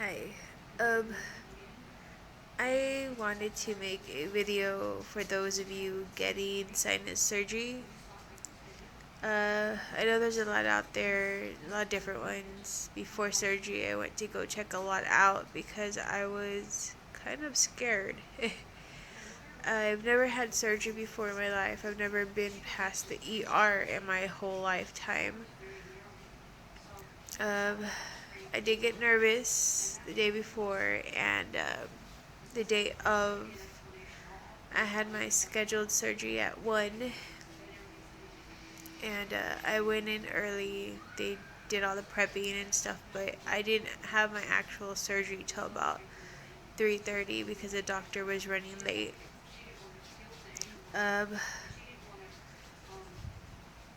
Hi. Um, I wanted to make a video for those of you getting sinus surgery. I know there's a lot out there, a lot of different ones. Before surgery, I went to go check a lot out because I was kind of scared. I've never had surgery before in my life. I've never been past the ER in my whole lifetime. Um, I did get nervous the day before, and the day of, I had my scheduled surgery at 1, and I went in early. They did all the prepping and stuff, but I didn't have my actual surgery till about 3:30 because the doctor was running late. Um,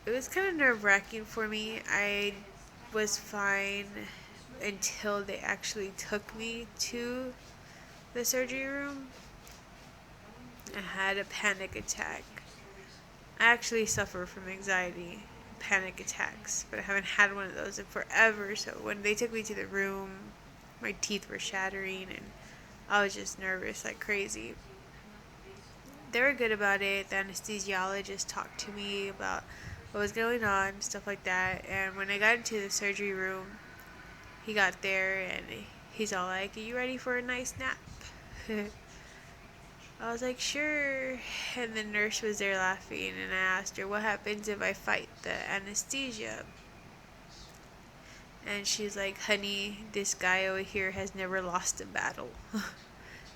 it was kind of nerve-wracking for me. I was fine until they actually took me to the surgery room. I had a panic attack. I actually suffer from anxiety, panic attacks, but I haven't had one of those in forever. So when they took me to the room, my teeth were shattering and I was just nervous like crazy. They were good about it. The anesthesiologist talked to me about what was going on, stuff like that. And when I got into the surgery room, he got there and he's all like, "Are you ready for a nice nap?" I was like, "Sure." And the nurse was there laughing, and I asked her, "What happens if I fight the anesthesia?" And she's like, "Honey, this guy over here has never lost a battle."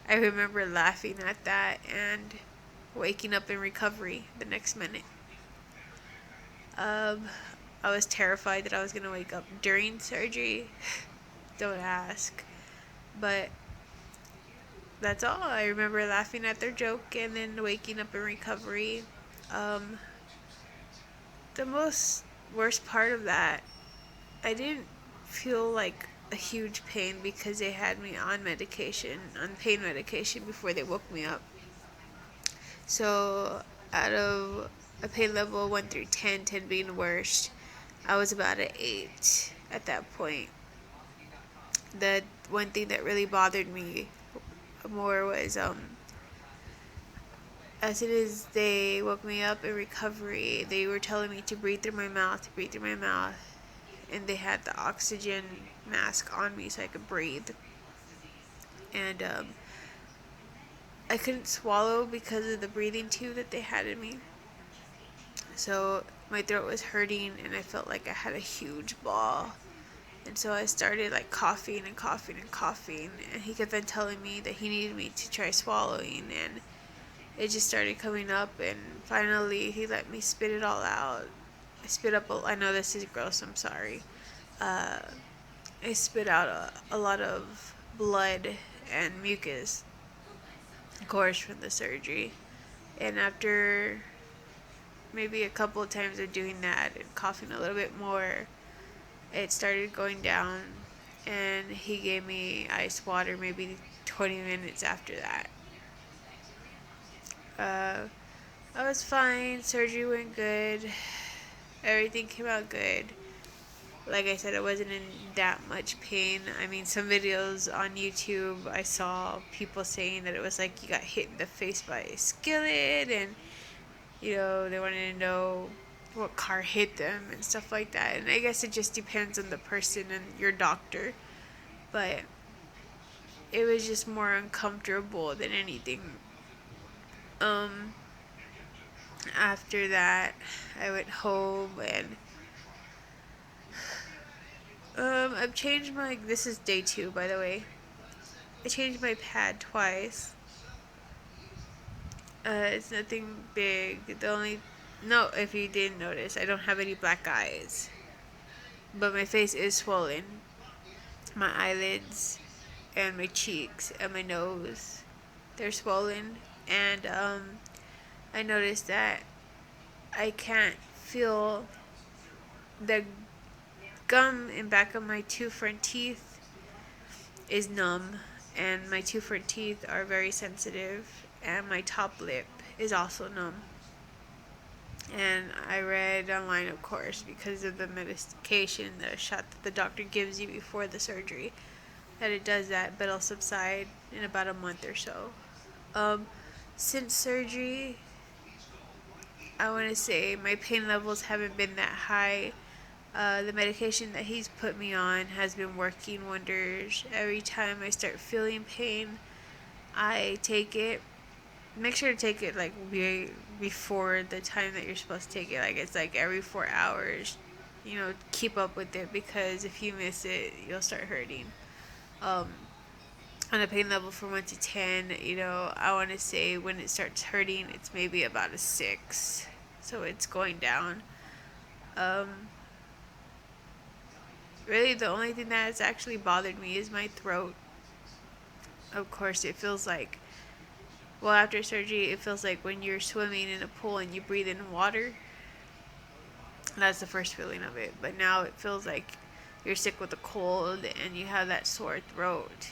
I remember laughing at that and waking up in recovery the next minute. Um, I was terrified that I was going to wake up during surgery. Don't ask. But that's all. I remember laughing at their joke and then waking up in recovery. Um, the most worst part of that, I didn't feel like a huge pain because they had me on medication, on pain medication before they woke me up. So out of a pain level 1 through 10, 10 being the worst, I was about an 8 at that point. The one thing that really bothered me more was as soon as they woke me up in recovery, they were telling me to breathe through my mouth, and they had the oxygen mask on me so I could breathe. And I couldn't swallow because of the breathing tube that they had in me. So my throat was hurting and I felt like I had a huge ball. And so I started like coughing and coughing and coughing, and he kept on telling me that he needed me to try swallowing, and it just started coming up, and finally he let me spit it all out. I spit up, I know this is gross, I'm sorry. Uh, I spit out a lot of blood and mucus, of course, from the surgery. And after maybe a couple of times of doing that and coughing a little bit more, it started going down, and he gave me ice water maybe 20 minutes after that. Uh, I was fine. Surgery went good. Everything came out good. Like I said, I wasn't in that much pain. I mean, some videos on YouTube, I saw people saying that it was like you got hit in the face by a skillet, and they wanted to know what car hit them and stuff like that. And I guess it just depends on the person and your doctor. But it was just more uncomfortable than anything. Um, After that, I went home and I've changed my. This is day 2, by the way. I changed my pad twice. It's nothing big. The only no, if you didn't notice, I don't have any black eyes, but my face is swollen. My eyelids and my cheeks and my nose, they're swollen, and I noticed that I can't feel the gum in back of my 2 front teeth is numb, and my 2 front teeth are very sensitive, and my top lip is also numb. And I read online, of course, because of the medication, the shot that the doctor gives you before the surgery. that it does that, but it'll subside in about a month or so. Um, since surgery, I want to say my pain levels haven't been that high. The medication that he's put me on has been working wonders. Every time I start feeling pain, I take it. Make sure to take it like way before the time that you're supposed to take it. Like it's like every 4 hours. You know, keep up with it, because if you miss it, you'll start hurting. Um, on a pain level from 1 to 10, you know, I want to say when it starts hurting, it's maybe about a 6. So it's going down. Um, really, the only thing that has actually bothered me is my throat. Of course, it feels like, well, after surgery, it feels like when you're swimming in a pool and you breathe in water. That's the first feeling of it. But now it feels like you're sick with a cold and you have that sore throat.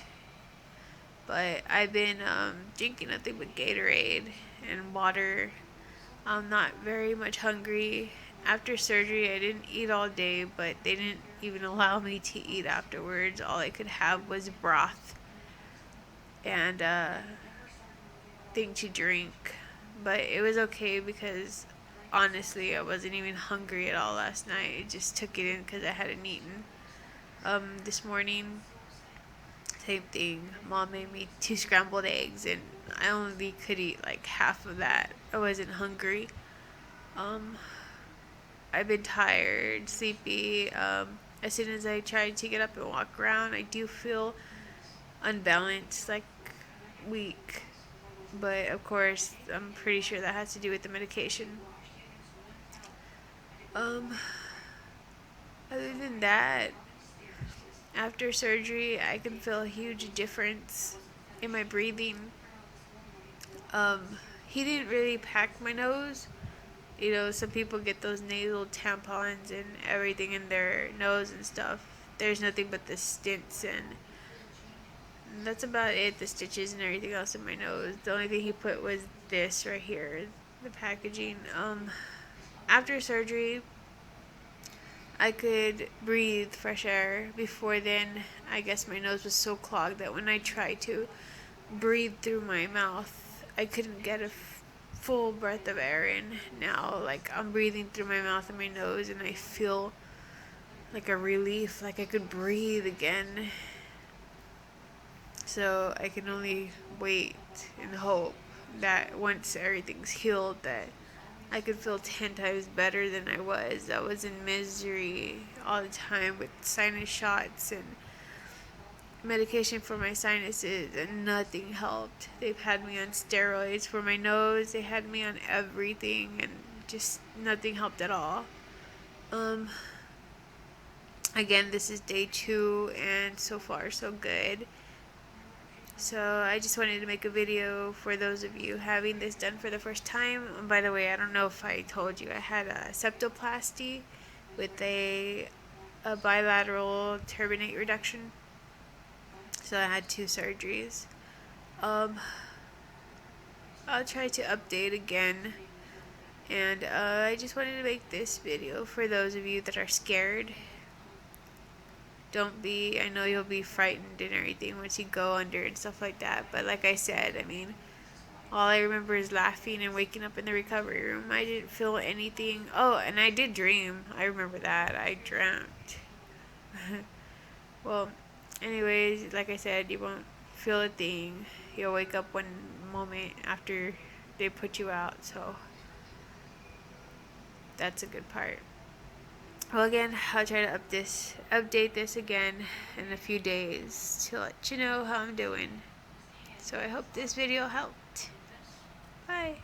But I've been drinking nothing but Gatorade and water. I'm not very much hungry. After surgery, I didn't eat all day, but they didn't even allow me to eat afterwards. All I could have was broth and thing to drink. But it was okay because honestly, I wasn't even hungry at all last night. I just took it in because I hadn't eaten. This morning, same thing. Mom made me 2 scrambled eggs, and I only could eat like half of that. I wasn't hungry. Um, I've been tired, sleepy. As soon as I try to get up and walk around, I do feel unbalanced, like weak. But of course, I'm pretty sure that has to do with the medication. Um, Other than that, after surgery, I can feel a huge difference in my breathing. He didn't really pack my nose. You know, some people get those nasal tampons and everything in their nose and stuff. There's nothing but the stents, and that's about it. The stitches and everything else in my nose. The only thing he put was this right here, the packaging. After surgery, I could breathe fresh air. Before then, I guess my nose was so clogged that when I tried to breathe through my mouth, I couldn't get a full breath of air in. Now, like, I'm breathing through my mouth and my nose, and I feel like a relief, like I could breathe again. So I can only wait and hope that once everything's healed, that I could feel 10 times better than I was. I was in misery all the time with sinus shots and medication for my sinuses, and nothing helped. They've had me on steroids for my nose. They had me on everything, and just nothing helped at all. Again, this is day 2, and so far so good. So I just wanted to make a video for those of you having this done for the first time. And by the way, I don't know if I told you, I had a septoplasty with a bilateral turbinate reduction. So I had 2 surgeries. I'll try to update again. And I just wanted to make this video for those of you that are scared. Don't be, I know you'll be frightened and everything once you go under and stuff like that. But like I said, I mean, all I remember is laughing and waking up in the recovery room. I didn't feel anything. Oh, and I did dream. I remember that. I dreamt. Well, anyways, like I said, you won't feel a thing. You'll wake up one moment after they put you out. So that's a good part. Well, again, I'll try to update this again in a few days to let you know how I'm doing. So I hope this video helped. Bye.